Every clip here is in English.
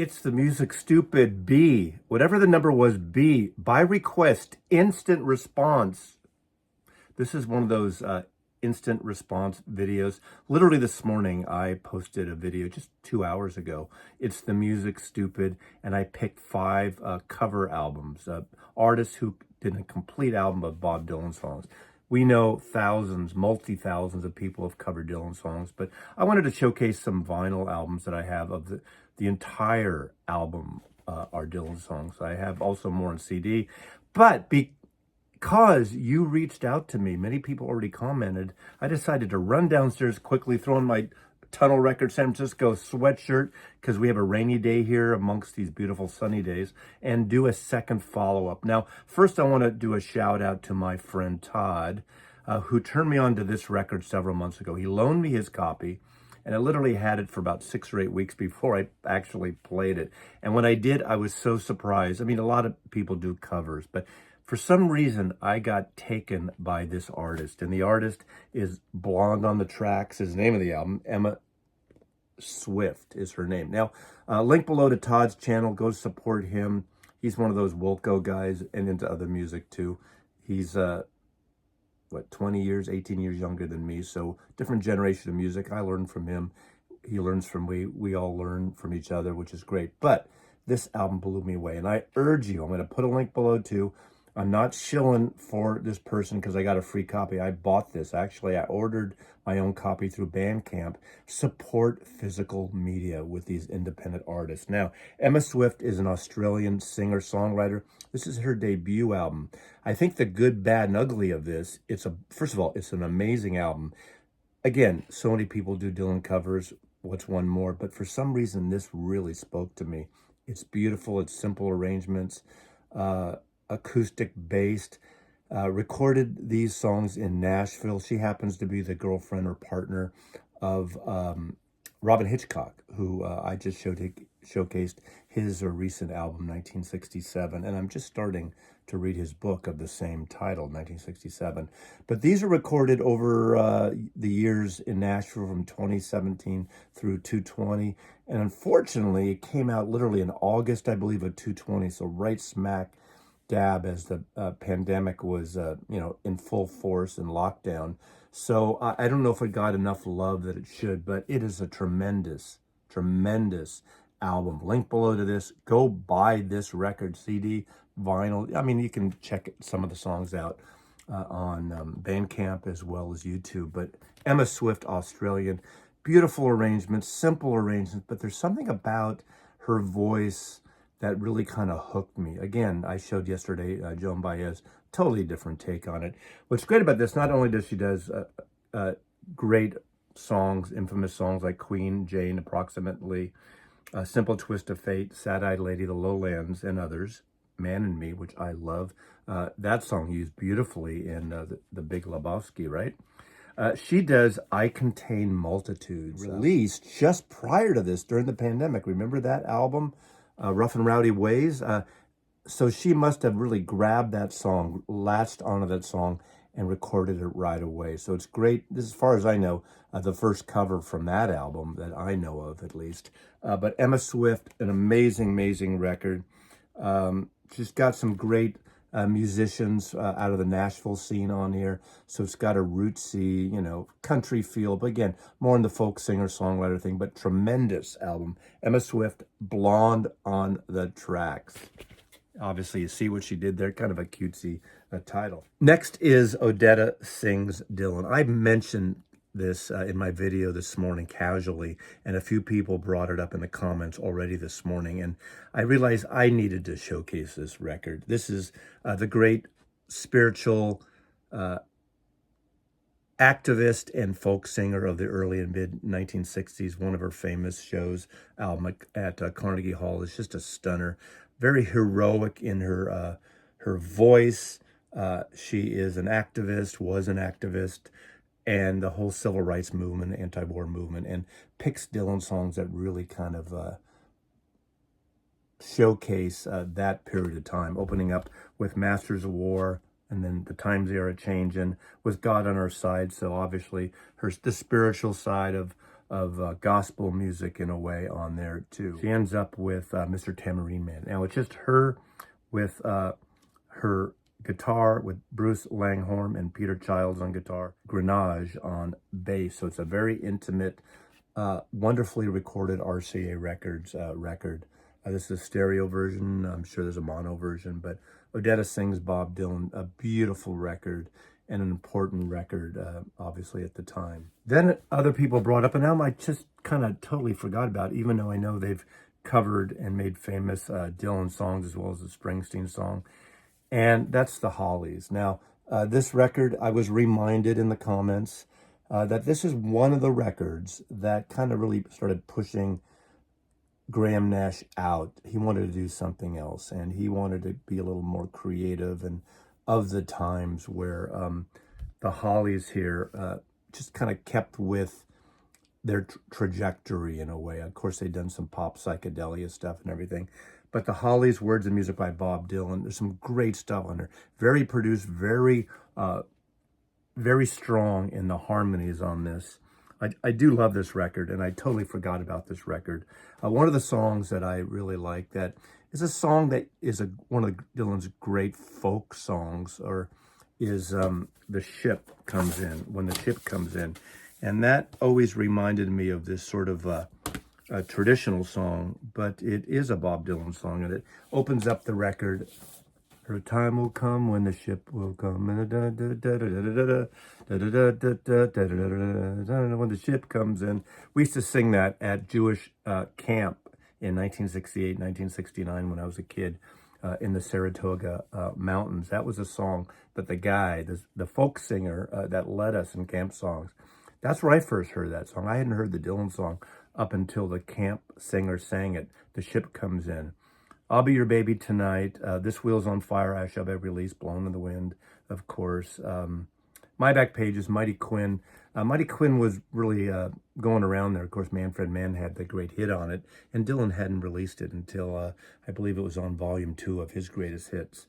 It's the music stupid B. Whatever the number was, B. By request, instant response. This is one of those instant response videos. Literally this morning, I posted a video just 2 hours ago. It's the music stupid, and I picked 5 cover albums, artists who did a complete album of Bob Dylan songs. We know thousands, multi-thousands of people have covered Dylan songs, but I wanted to showcase some vinyl albums that I have of the entire album are Dylan songs. I have also more on CD, but because you reached out to me, many people already commented, I decided to run downstairs quickly, throw on my Tunnel Records San Francisco sweatshirt, because we have a rainy day here amongst these beautiful sunny days, and do a second follow-up. Now, first I want to do a shout out to my friend Todd, who turned me on to this record several months ago. He loaned me his copy, and I literally had it for about 6 or 8 weeks before I actually played it. And when I did, I was so surprised. I mean, a lot of people do covers, but for some reason, I got taken by this artist, and the artist is Blonde on the Tracks, is the name of the album. Emma Swift is her name. Now, link below to Todd's channel. Go support him. He's one of those Wilco guys and into other music too. He's, 20 years, 18 years younger than me, so different generation of music. I learned from him. He learns from me. We all learn from each other, which is great. But this album blew me away, and I urge you, I'm going to put a link below too. I'm not shilling for this person because I got a free copy. I bought this. Actually, I ordered my own copy through Bandcamp. Support physical media with these independent artists. Now, Emma Swift is an Australian singer-songwriter. This is her debut album. I think the good, bad, and ugly of this, first of all, it's an amazing album. Again, so many people do Dylan covers. What's one more? But for some reason, this really spoke to me. It's beautiful. It's simple arrangements. Acoustic based, recorded these songs in Nashville. She happens to be the girlfriend or partner of Robin Hitchcock, who I just showcased his recent album, 1967. And I'm just starting to read his book of the same title, 1967. But these are recorded over the years in Nashville from 2017 through 2020. And unfortunately, it came out literally in August, I believe, of 2020. So right smack dab as the pandemic was, in full force and lockdown. So I don't know if it got enough love that it should, but it is a tremendous, tremendous album. Link below to this. Go buy this record, CD, vinyl. I mean, you can check some of the songs out on Bandcamp as well as YouTube. But Emma Swift, Australian, beautiful arrangements, simple arrangements, but there's something about her voice that really kind of hooked me. Again, I showed yesterday Joan Baez, totally different take on it. What's great about this, not only does she does great songs, infamous songs like Queen, Jane, Approximately, Simple Twist of Fate, Sad-Eyed Lady, The Lowlands, and others, Man and Me, which I love. That song used beautifully in the Big Lebowski, right? She does I Contain Multitudes, released just prior to this during the pandemic. Remember that album? Rough and Rowdy Ways. So she must have really grabbed that song, latched onto that song, and recorded it right away. So it's great. This, as far as I know, the first cover from that album that I know of, at least. But Emma Swift, an amazing, amazing record. She's got some great musicians out of the Nashville scene on here. So it's got a rootsy, country feel. But again, more in the folk singer-songwriter thing, but tremendous album. Emma Swift, Blonde on the Tracks. Obviously, you see what she did there, kind of a cutesy title. Next is Odetta Sings Dylan. I mentioned this in my video this morning casually, and a few people brought it up in the comments already this morning, and I realized I needed to showcase this record. This is the great spiritual activist and folk singer of the early and mid 1960s. One of her famous shows, album at Carnegie Hall, is just a stunner. Very heroic in her voice. She is an activist, was an activist, and the whole civil rights movement, anti-war movement, and picks Dylan songs that really kind of showcase that period of time, opening up with Masters of War, and then the times they are changing with God on our side. So obviously the spiritual side of gospel music in a way on there too. She ends up with Mr. Tambourine Man. Now it's just her with her guitar, with Bruce Langhorne and Peter Childs on guitar, Grenache on bass. So it's a very intimate, wonderfully recorded RCA Records record. This is a stereo version. I'm sure there's a mono version, but Odetta sings Bob Dylan, a beautiful record and an important record, obviously, at the time. Then other people brought up an album I just kind of totally forgot about, even though I know they've covered and made famous Dylan songs as well as the Springsteen song, and that's the Hollies. Now, this record, I was reminded in the comments that this is one of the records that kind of really started pushing Graham Nash out. He wanted to do something else, and he wanted to be a little more creative and of the times, where the Hollies here just kind of kept with their trajectory in a way. Of course, they'd done some pop psychedelia stuff and everything, but the Hollies, words and music by Bob Dylan, there's some great stuff on there. Very produced, very strong in the harmonies on this. I do love this record, and I totally forgot about this record. One of the songs that I really like that is a song that is one of Dylan's great folk songs, or is The Ship Comes In, When the Ship Comes In. And that always reminded me of this sort of a traditional song, but it is a Bob Dylan song, and it opens up the record. Her time will come when the ship will come, when the ship comes in. We used to sing that at Jewish camp in 1968, 1969, when I was a kid, in the Saratoga Mountains. That was a song that the guy, the folk singer that led us in camp songs, that's where I first heard that song. I hadn't heard the Dylan song up until the camp singer sang it. The ship comes in. I'll be your baby tonight. This wheel's on fire. I shall be released. Blown in the wind, of course. My Back Pages, Mighty Quinn. Mighty Quinn was really going around there. Of course, Manfred Mann had the great hit on it, and Dylan hadn't released it until I believe it was on volume 2 of his greatest hits,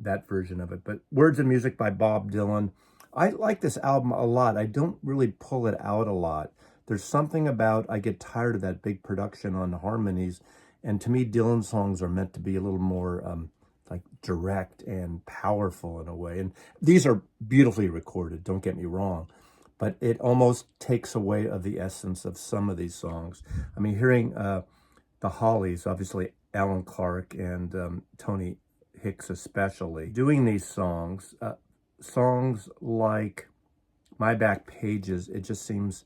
that version of it. But words and music by Bob Dylan. I like this album a lot. I don't really pull it out a lot. There's something about, I get tired of that big production on the harmonies. And to me, Dylan songs are meant to be a little more like direct and powerful in a way. And these are beautifully recorded, don't get me wrong, but it almost takes away of the essence of some of these songs. I mean, hearing the Hollies, obviously Alan Clark and Tony Hicks especially, doing these songs, songs like My Back Pages, it just seems,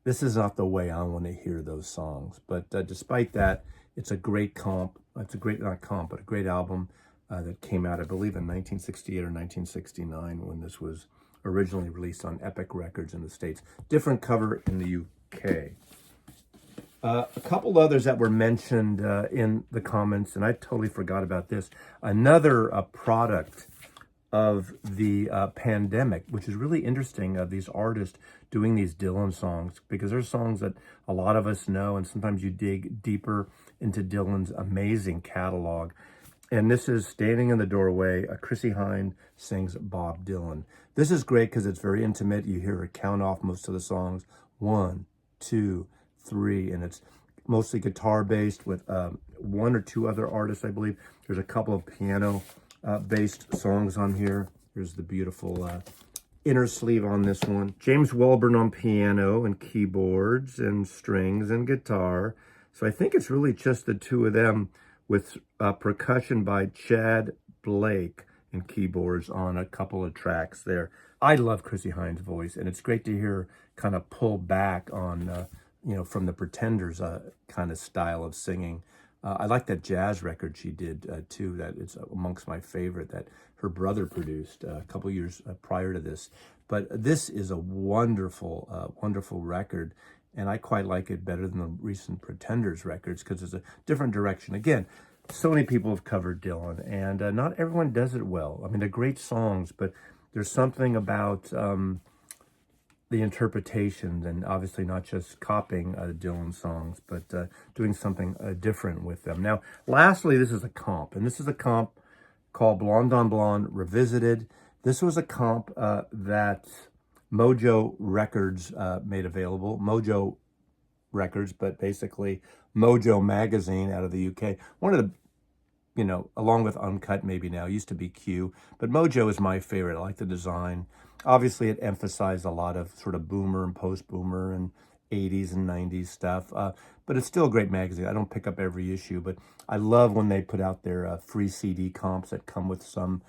this is not the way I want to hear those songs. But despite that, it's a great comp. It's a great, not comp, but a great album that came out, I believe, in 1968 or 1969 when this was originally released on Epic Records in the States. Different cover in the UK. A couple others that were mentioned in the comments, and I totally forgot about this. Another product of the pandemic, which is really interesting, of these artists doing these Dylan songs, because there's songs that a lot of us know, and sometimes you dig deeper into Dylan's amazing catalog. And this is Standing in the Doorway. Chrissie Hynde sings Bob Dylan. This is great because it's very intimate. You hear her count off most of the songs. 1, 2, 3, and it's mostly guitar based with 1 or 2 other artists, I believe. There's a couple of piano based songs on here. There's the beautiful inner sleeve on this one. James Welborn on piano and keyboards and strings and guitar. So I think it's really just the two of them, with percussion by Chad Blake and keyboards on a couple of tracks there. I love Chrissie Hynde's voice, and it's great to hear her kind of pull back on, from the Pretenders kind of style of singing. I like that jazz record she did too, that it's amongst my favorite, that her brother produced a couple years prior to this. But this is a wonderful, wonderful record, and I quite like it better than the recent Pretenders records because it's a different direction. Again, so many people have covered Dylan, and not everyone does it well. I mean, they're great songs, but there's something about the interpretations, and obviously not just copying Dylan songs, but doing something different with them. Now, lastly, this is a comp, and this is a comp called Blonde on Blonde Revisited. This was a comp that Mojo Records made available. Mojo Records, but basically Mojo Magazine out of the UK. One of the, you know, along with Uncut maybe now, used to be Q, but Mojo is my favorite. I like the design. Obviously, it emphasized a lot of sort of boomer and post-boomer and 80s and 90s stuff, but it's still a great magazine. I don't pick up every issue, but I love when they put out their free CD comps that come with some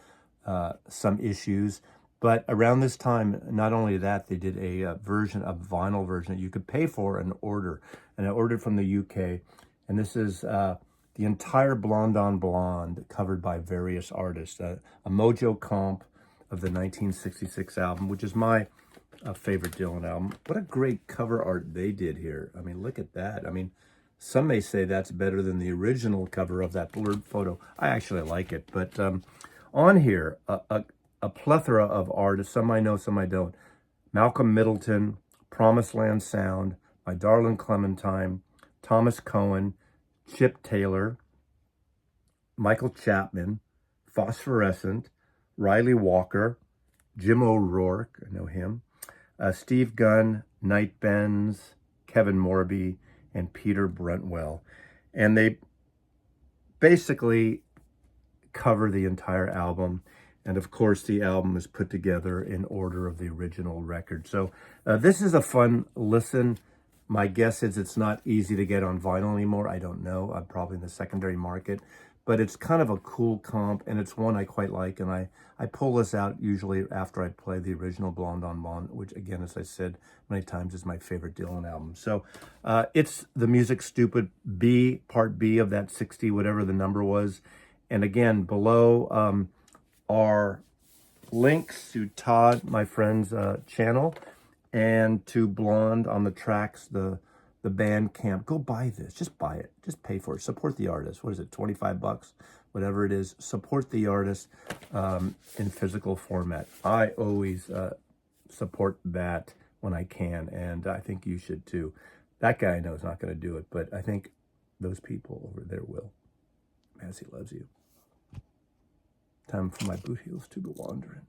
issues. But around this time, not only that, they did a vinyl version that you could pay for and order. And I ordered from the UK. And this is the entire Blonde on Blonde covered by various artists. A Mojo comp of the 1966 album, which is my favorite Dylan album. What a great cover art they did here. I mean, look at that. I mean, some may say that's better than the original cover of that blurred photo. I actually like it. But on here, a plethora of artists. Some I know, some I don't. Malcolm Middleton, Promised Land Sound, My Darling Clementine, Thomas Cohen, Chip Taylor, Michael Chapman, Phosphorescent, Riley Walker, Jim O'Rourke, I know him, Steve Gunn, Night Benz, Kevin Morby, and Peter Brentwell. And they basically cover the entire album. And of course, the album is put together in order of the original record. So this is a fun listen. My guess is it's not easy to get on vinyl anymore. I don't know. I'm probably in the secondary market. But it's kind of a cool comp, and it's one I quite like. And I pull this out usually after I play the original Blonde on Blonde, which, again, as I said many times, is my favorite Dylan album. So it's the Music Stupid B, part B of that 60, whatever the number was. And again, below are links to Todd, my friend's channel, and to Blonde on the tracks, the Bandcamp. Go buy this. Just buy it. Just pay for it. Support the artist. What is it, 25 bucks? Whatever it is. Support the artist in physical format. I always support that when I can, and I think you should too. That guy I know is not going to do it, but I think those people over there will. As he loves you. Time for my boot heels to go wandering.